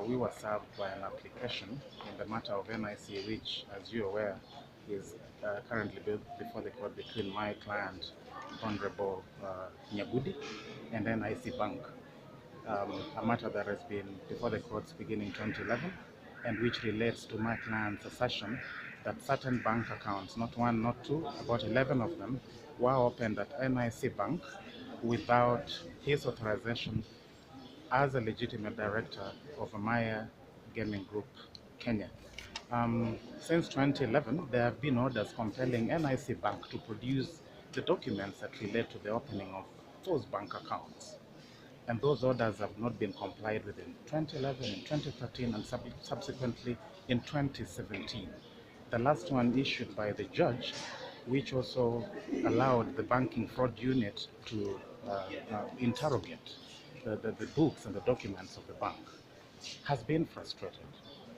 we were served by an application in the matter of NIC, which, as you're aware, is currently before the court between my client, Honorable Nyagudi, and NIC Bank. A matter that has been before the courts beginning 2011, and which relates to my client's assertion that certain bank accounts, not one, not two, about 11 of them, were opened at NIC Bank without his authorization as a legitimate director of Amaya Gaming Group, Kenya. Since 2011, there have been orders compelling NIC Bank to produce the documents that relate to the opening of those bank accounts. And those orders have not been complied with in 2011, in 2013, and subsequently in 2017. The last one issued by the judge, which also allowed the banking fraud unit to interrogate the books and the documents of the bank, has been frustrated.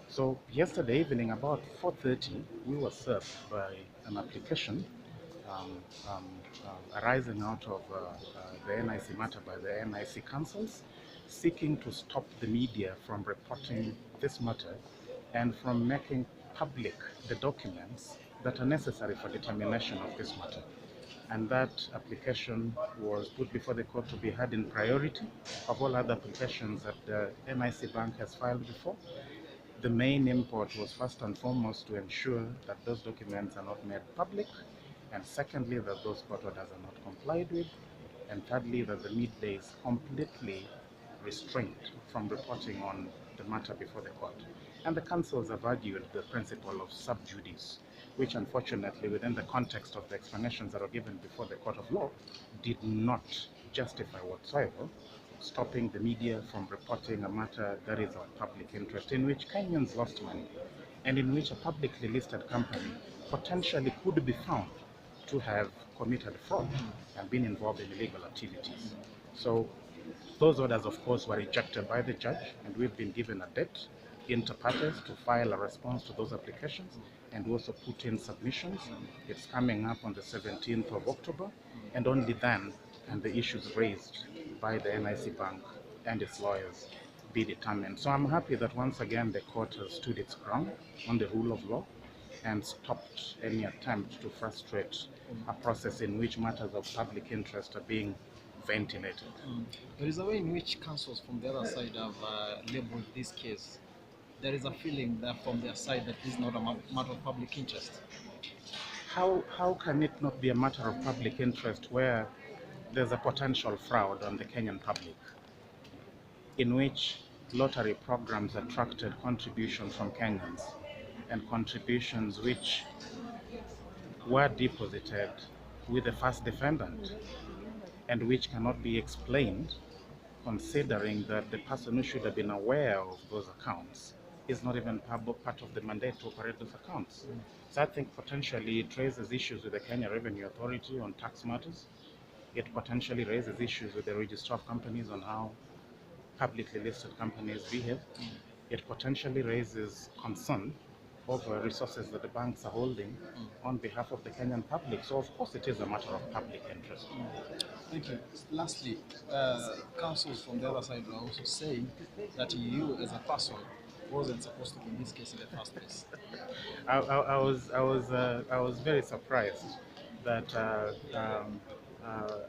So yesterday evening, about 4:30, we were served by an application arising out of the NIC matter by the NIC councils, seeking to stop the media from reporting this matter and from making public the documents that are necessary for determination of this matter. And that application was put before the court to be heard in priority of all other applications that the NIC Bank has filed before. The main import was first and foremost to ensure that those documents are not made public, and secondly, that those court orders are not complied with, and thirdly, that the media is completely restrained from reporting on the matter before the court. And the councils have argued the principle of sub judice, which unfortunately, within the context of the explanations that are given before the court of law, did not justify whatsoever stopping the media from reporting a matter that is of public interest, in which Kenyans lost money, and in which a publicly listed company potentially could be found to have committed fraud and been involved in illegal activities. So those orders, of course, were rejected by the judge, and we've been given a date inter partes to file a response to those applications and also put in submissions. It's coming up on the 17th of October, and only then can the issues raised by the NIC Bank and its lawyers be determined. So I'm happy that once again the court has stood its ground on the rule of law and stopped any attempt to frustrate a process in which matters of public interest are being ventilated. There is a way in which councils from the other side have labeled this case. There is a feeling that from their side that this is not a matter of public interest. How can it not be a matter of public interest where there's a potential fraud on the Kenyan public, in which lottery programs attracted contributions from Kenyans, and contributions which were deposited with the first defendant, and which cannot be explained, considering that the person who should have been aware of those accounts is not even part of the mandate to operate those accounts. So I think potentially it raises issues with the Kenya Revenue Authority on tax matters. It potentially raises issues with the Register of Companies on how publicly listed companies behave. It potentially raises concern over resources that the banks are holding on behalf of the Kenyan public. So of course it is a matter of public interest. Thank you. Lastly, councils from the other side are also saying that you as a person wasn't supposed to be in this case in the first place. I was very surprised that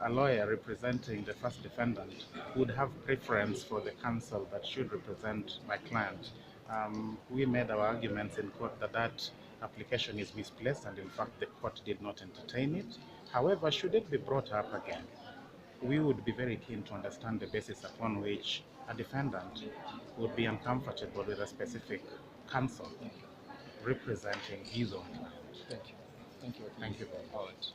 a lawyer representing the first defendant would have preference for the counsel that should represent my client. We made our arguments in court that that application is misplaced, and in fact the court did not entertain it. However, should it be brought up again, we would be very keen to understand the basis upon which a defendant would be uncomfortable with a specific counsel representing his own client. Thank you. Thank you. Thank you very much.